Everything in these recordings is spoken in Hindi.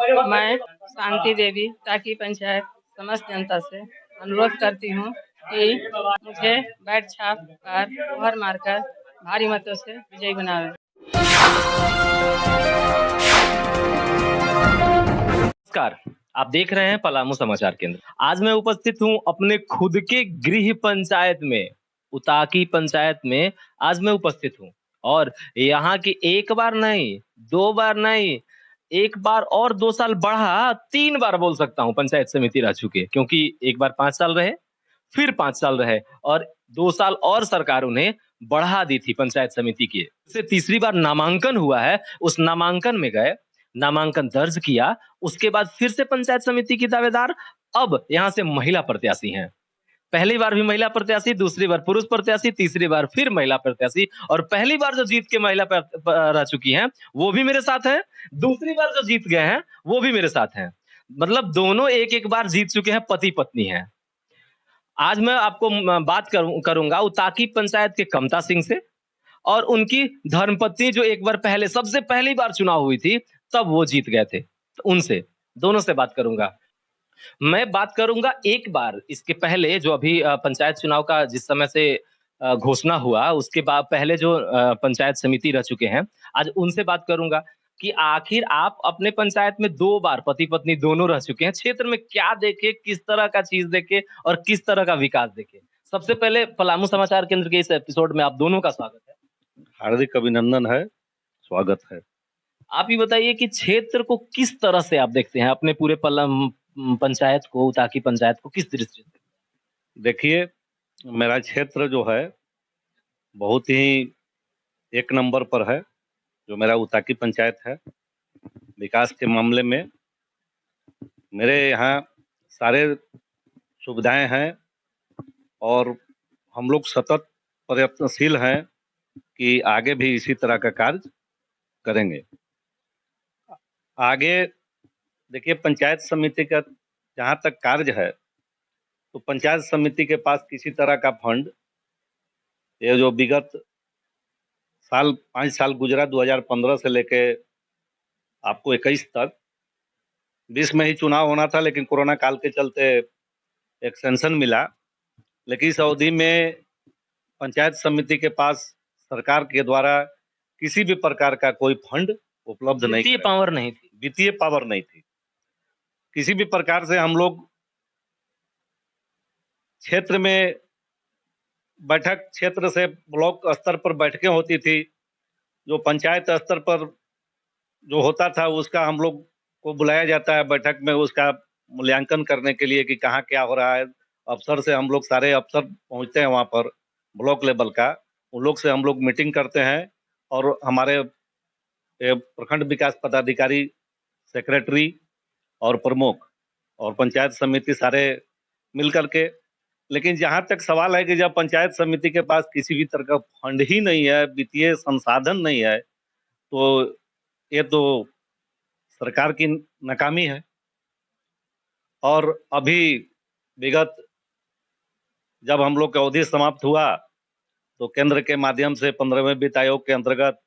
मैं शांति देवी टाकी पंचायत समस्त जनता से अनुरोध करती हूँ कि मुझे बैट छाप कर मुहर मारकर भारी मतों से विजयी बनावे। नमस्कार, आप देख रहे हैं पलामू समाचार केंद्र। आज मैं उपस्थित हूं अपने खुद के गृह पंचायत में, उताकी पंचायत में। आज मैं उपस्थित हूं और यहाँ की एक बार नहीं, दो बार नहीं, एक बार और 2 साल बढ़ा 3 बार बोल सकता हूं पंचायत समिति रह चुके, क्योंकि एक बार 5 साल रहे, फिर 5 साल रहे और 2 साल और सरकार उन्हें बढ़ा दी थी पंचायत समिति की। इससे तीसरी बार नामांकन हुआ है, उस नामांकन में गए, नामांकन दर्ज किया, उसके बाद फिर से पंचायत समिति की दावेदार, अब यहाँ से महिला प्रत्याशी हैं। पहली बार भी महिला प्रत्याशी, दूसरी बार पुरुष प्रत्याशी, तीसरी बार फिर महिला प्रत्याशी और पहली बार जो जीत के महिला रह चुकी हैं, वो भी मेरे साथ हैं। दूसरी बार जो जीत गए हैं, वो भी मेरे साथ हैं। मतलब दोनों एक-एक बार जीत चुके हैं, पति-पत्नी हैं। आज मैं आपको बात करूंगा उताकी पंचायत के कमता सिंह से और उनकी धर्मपत्नी जो एक बार पहले सबसे पहली बार चुनाव हुई थी तब वो जीत गए थे, तो उनसे दोनों से बात करूंगा। मैं बात करूंगा एक बार इसके पहले जो अभी पंचायत चुनाव का जिस समय से घोषणा हुआ उसके बाद पहले जो पंचायत समिति रह चुके हैं, आज उनसे बात करूंगा कि आखिर आप अपने पंचायत में 2 बार पति पत्नी दोनों रह चुके हैं, क्षेत्र में क्या देखे, किस तरह का चीज देखे और किस तरह का विकास देखे। सबसे पहले पलामू समाचार केंद्र के इस एपिसोड में आप दोनों का स्वागत है। हार्दिक अभिनंदन है, स्वागत है। आप ये बताइए कि क्षेत्र को किस तरह से आप देखते हैं, अपने पूरे पंचायत को, उताकी पंचायत को किस दृष्टि से? देखिए, मेरा क्षेत्र जो है बहुत ही एक नंबर पर है, जो मेरा उताकी पंचायत है। विकास के मामले में मेरे यहाँ सारे सुविधाएं हैं और हम लोग सतत प्रयत्नशील हैं कि आगे भी इसी तरह का कार्य करेंगे। आगे देखिए, पंचायत समिति का जहाँ तक कार्य है, तो पंचायत समिति के पास किसी तरह का फंड, ये जो विगत 5 साल गुजरा 2015 से लेके आपको 21 तक, 20 में ही चुनाव होना था लेकिन कोरोना काल के चलते एक्सटेंशन मिला। लेकिन इस अवधि में पंचायत समिति के पास सरकार के द्वारा किसी भी प्रकार का कोई फंड उपलब्ध नहीं, वित्तीय पावर नहीं थी, वित्तीय पावर नहीं थी। किसी भी प्रकार से हम लोग क्षेत्र में बैठक, क्षेत्र से ब्लॉक स्तर पर बैठकें होती थी, जो पंचायत स्तर पर जो होता था उसका हम लोग को बुलाया जाता है बैठक में, उसका मूल्यांकन करने के लिए कि कहाँ क्या हो रहा है। अफसर से हम लोग, सारे अफसर पहुंचते हैं वहाँ पर, ब्लॉक लेवल का, उन लोग से हम लोग मीटिंग करते हैं और हमारे प्रखंड विकास पदाधिकारी, सेक्रेटरी और प्रमुख और पंचायत समिति सारे मिल करके। लेकिन जहाँ तक सवाल है कि जब पंचायत समिति के पास किसी भी तरह का फंड ही नहीं है, वित्तीय संसाधन नहीं है, तो ये तो सरकार की नाकामी है। और अभी विगत जब हम लोग का अवधि समाप्त हुआ तो केंद्र के माध्यम से 15वें वित्त आयोग के अंतर्गत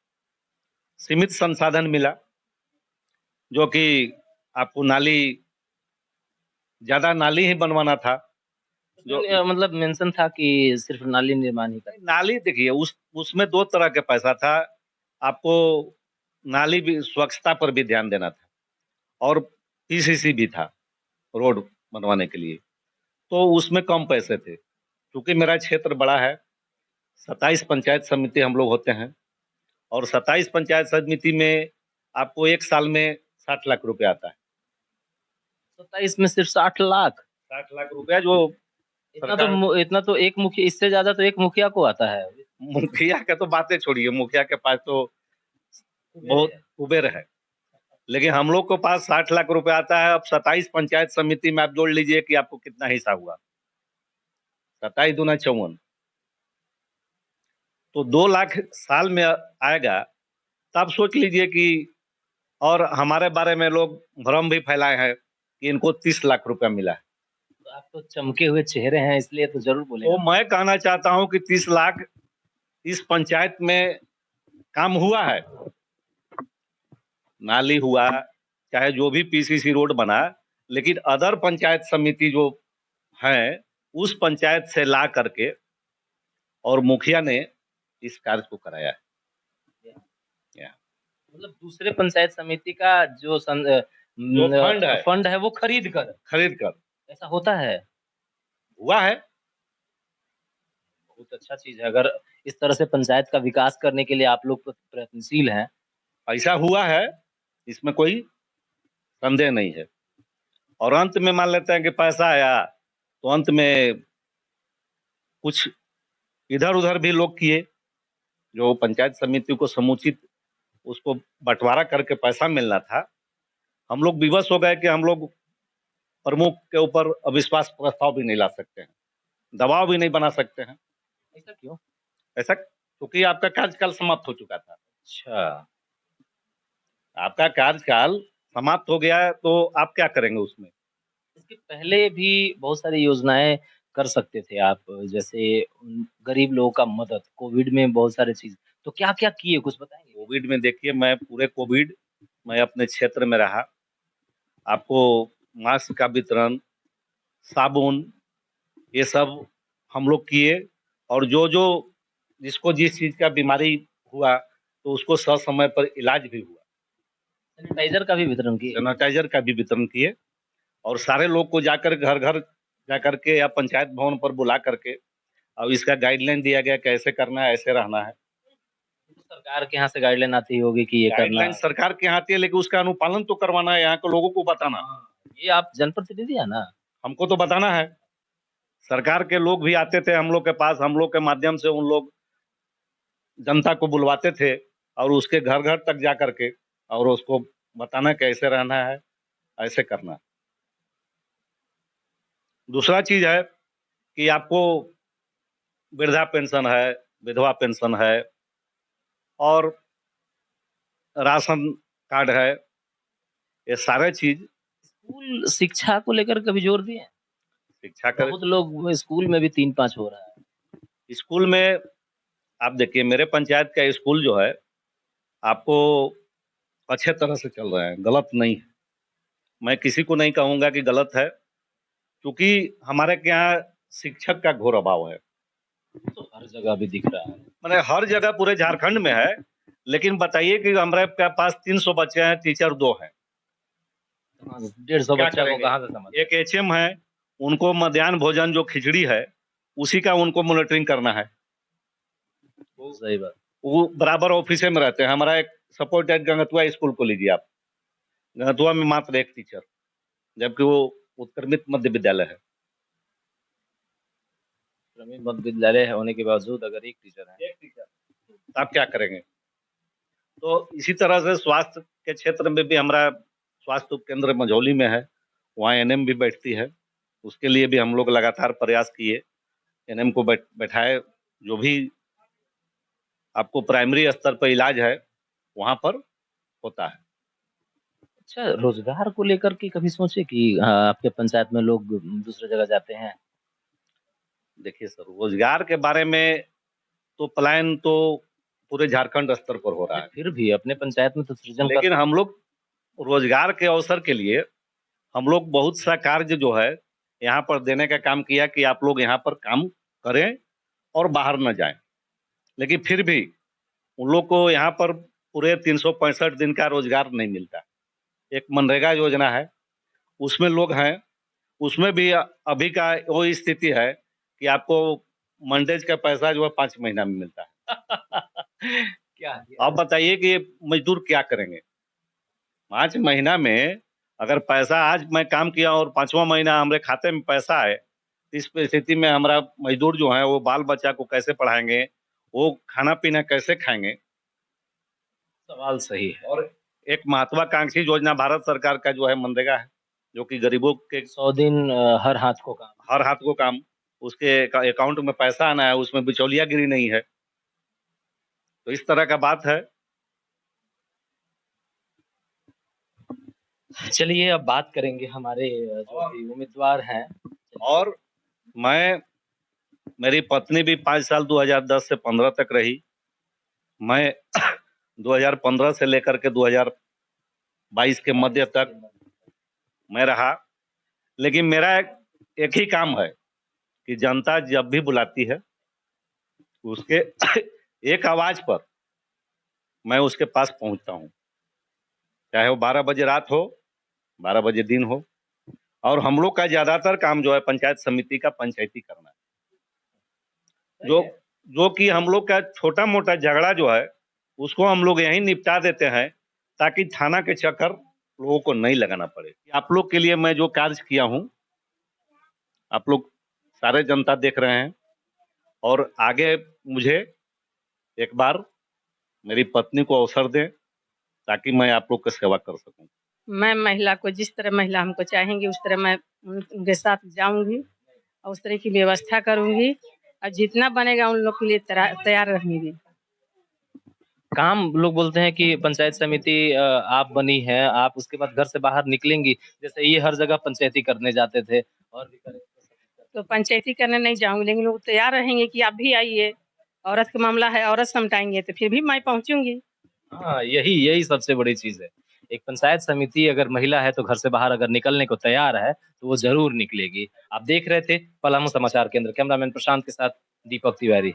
सीमित संसाधन मिला, जो कि आपको ज्यादा नाली ही बनवाना था। जो मतलब मेंशन था कि सिर्फ नाली निर्माण ही का। नाली देखिए, उसमें 2 तरह के पैसा था। आपको नाली भी, स्वच्छता पर भी ध्यान देना था और पीसीसी भी था रोड बनवाने के लिए, तो उसमें कम पैसे थे। क्योंकि मेरा क्षेत्र बड़ा है, 27 पंचायत समिति हम लोग होते हैं और 27 पंचायत समिति में आपको एक साल में 60 लाख रुपए आता है। 27 में सिर्फ 60 लाख रुपया, जो इतना तो एक मुखिया, इससे ज्यादा तो एक मुखिया को आता है। मुखिया का तो बातें छोड़िए, मुखिया के पास तो बहुत कुबेर है, लेकिन हम लोग के पास 60 लाख रुपए आता है। अब 27 पंचायत समिति में आप जोड़ लीजिए कि आपको कितना हिस्सा हुआ, 27 दूना 54, तो 2 लाख साल में आएगा। तब सोच लीजिए कि, और हमारे बारे में लोग भ्रम भी फैलाए हैं कि इनको 30 लाख रुपया मिला है। तो आप तो चमके हुए चेहरे हैं, इसलिए तो जरूर बोलेंगे। तो मैं कहना चाहता हूं कि 30 लाख इस पंचायत में काम हुआ है। नाली हुआ, चाहे जो भी पीसीसी रोड बना, लेकिन अदर पंचायत समिति जो है उस पंचायत से ला करके और मुखिया ने इस कार्य को कराया है। या, मतलब दूसरे पंचायत समिति का जो जो फंड है वो खरीद कर ऐसा होता है। हुआ है। बहुत अच्छा चीज है। अगर इस तरह से पंचायत का विकास करने के लिए आप लोग प्रयत्नशील हैं। ऐसा हुआ है, इसमें कोई संदेह नहीं है। और अंत में मान लेते हैं कि पैसा आया तो अंत में कुछ इधर उधर भी लोग किए, जो पंचायत समिति को समुचित उसको बंटवारा करके पैसा मिलना था। हम लोग विवश हो गए कि हम लोग प्रमुख के ऊपर अविश्वास प्रस्ताव भी नहीं ला सकते हैं, दबाव भी नहीं बना सकते हैं। ऐसा क्यों? ऐसा क्योंकि आपका कार्यकाल समाप्त हो चुका था। अच्छा, आपका कार्यकाल समाप्त हो गया है तो आप क्या करेंगे उसमें? इसके पहले भी बहुत सारी योजनाएं कर सकते थे आप, जैसे गरीब लोगों का मदद, कोविड में बहुत सारे चीज, तो क्या क्या किए कुछ बताएंगे? कोविड में देखिए, मैं पूरे कोविड मैं अपने क्षेत्र में रहा। आपको मास्क का वितरण, साबुन, ये सब हम लोग किए। और जो जो जिसको जिस चीज का बीमारी हुआ तो उसको ससमय पर इलाज भी हुआ। सैनिटाइजर का भी वितरण किए? सैनिटाइजर का भी वितरण किए। और सारे लोग को जाकर घर घर जाकर के या पंचायत भवन पर बुला करके अब इसका गाइडलाइन दिया गया, कैसे करना है, ऐसे रहना है। सरकार के यहाँ से गाइडलाइन आती होगी कि ये करना गाइडलाइन है। सरकार के यहाँ आती है, लेकिन उसका अनुपालन तो करवाना है, यहाँ के लोगों को बताना। ये आप जनप्रतिनिधि है ना, हमको तो बताना है। सरकार के लोग भी आते थे हम लोग के पास, हम लोग के माध्यम से उन लोग जनता को बुलवाते थे और उसके घर घर तक जा करके और उसको बताना कैसे रहना है, ऐसे करना है। दूसरा चीज है कि आपको वृद्धा पेंशन है, विधवा पेंशन है और राशन कार्ड है, ये सारे चीज। स्कूल शिक्षा को लेकर कभी जोर दिए? शिक्षा कर बहुत लोग स्कूल में भी 3-5 हो रहा है। स्कूल में आप देखिए, मेरे पंचायत का स्कूल जो है आपको अच्छे तरह से चल रहा है, गलत नहीं है। मैं किसी को नहीं कहूंगा कि गलत है, क्योंकि हमारे के यहाँ शिक्षक का घोर अभाव है। तो हर जगह भी दिख रहा है। मैंने हर जगह पूरे झारखंड में है, लेकिन बताइए कि हमारे पास 300 बच्चे हैं, टीचर 2 हैं। 150 क्या बच्चा को करेंगे? कहाँ से समझ? एक एचएम है, उनको मध्याह्न भोजन जो खिचड़ी है उसी का उनको मॉनिटरिंग करना है। सही बात। वो बराबर ऑफिस में रहते हैं। हमारा एक सपोर्ट एट गंगतुआ स्कूल को लीजिए आप, गंगतुआ में मात्र एक टीचर, जबकि वो उत्क्रमित मध्य विद्यालय है। ग्रामीण मध्य विद्यालय होने के बावजूद अगर एक टीचर है, आप क्या करेंगे? तो इसी तरह से स्वास्थ्य के क्षेत्र में भी हमारा स्वास्थ्य केंद्र मझौली में है, वहाँ एनएम भी बैठती है। उसके लिए भी हम लोग लगातार प्रयास किए, एनएम को बैठाए। जो भी आपको प्राइमरी स्तर पर इलाज है वहाँ पर होता है। अच्छा, रोजगार को लेकर के कभी सोचे कि आपके पंचायत में लोग दूसरी जगह जाते हैं? देखिए सर, रोजगार के बारे में तो पलायन तो पूरे झारखंड स्तर पर हो रहा है, फिर भी अपने पंचायत में तो सृजन लेकिन हम लोग रोजगार के अवसर के लिए हम लोग बहुत सा कार्य जो है यहाँ पर देने का काम किया कि आप लोग यहाँ पर काम करें और बाहर न जाएं। लेकिन फिर भी उन लोग को यहाँ पर पूरे 365 दिन का रोजगार नहीं मिलता। एक मनरेगा योजना है, उसमें लोग हैं, उसमें भी अभी का वो स्थिति है कि आपको मंडेज का पैसा जो है 5 महीना में मिलता है। क्या आप बताइए कि ये मजदूर क्या करेंगे 5 महीना में? अगर पैसा आज मैं काम किया और 5वां महीना हमारे खाते में पैसा है, इस स्थिति में हमारा मजदूर जो है वो बाल बच्चा को कैसे पढ़ाएंगे, वो खाना पीना कैसे खाएंगे? सवाल सही है। और एक महत्वाकांक्षी योजना भारत सरकार का जो है मनरेगा है, जो कि गरीबों के 100 दिन हर हाथ को काम। हर हाथ को काम, उसके अकाउंट में पैसा आना है, उसमें बिचौलियागिरी नहीं है। तो इस तरह का बात है। चलिए अब बात करेंगे हमारे जो भी उम्मीदवार हैं। और मेरी पत्नी भी 5 साल 2010 से 15 तक रही। मैं 2015 से लेकर के 2022 22 के मध्य तक मैं रहा, लेकिन मेरा एक ही काम है कि जनता जब भी बुलाती है उसके एक आवाज पर मैं उसके पास पहुंचता हूं, चाहे वो 12 बजे रात हो, 12 बजे दिन हो। और हम लोग का ज्यादातर काम जो है पंचायत समिति का पंचायती करना है। जो कि हम लोग का छोटा मोटा झगड़ा जो है उसको हम लोग यहीं निपटा देते हैं, ताकि थाना के चक्कर लोगों को नहीं लगाना पड़े। आप लोग के लिए मैं जो कार्य किया हूं, आप लोग सारे जनता देख रहे हैं, और आगे मुझे एक बार मेरी पत्नी को अवसर दें ताकि मैं आप लोग की सेवा कर सकूं। मैं महिला को जिस तरह महिला हमको चाहेंगी उस तरह मैं उनके साथ जाऊंगी और उस तरह की व्यवस्था करूंगी और जितना बनेगा उन लोग के लिए तैयार रहूंगी। काम लोग बोलते हैं कि पंचायत समिति आप बनी है, आप उसके बाद घर से बाहर निकलेंगी, जैसे ये हर जगह पंचायती करने जाते थे और भी करें। तो पंचायती करने नहीं जाऊंगी, लेकिन लोग तैयार रहेंगे कि आप भी आइए, औरत का मामला है, औरत समटाएंगे तो फिर भी मैं पहुंचूंगी। हाँ, यही सबसे बड़ी चीज है। एक पंचायत समिति अगर महिला है तो घर से बाहर अगर निकलने को तैयार है तो वो जरूर निकलेगी। आप देख रहे थे पलामू समाचार केंद्र, कैमरामैन प्रशांत के साथ दीपक तिवारी।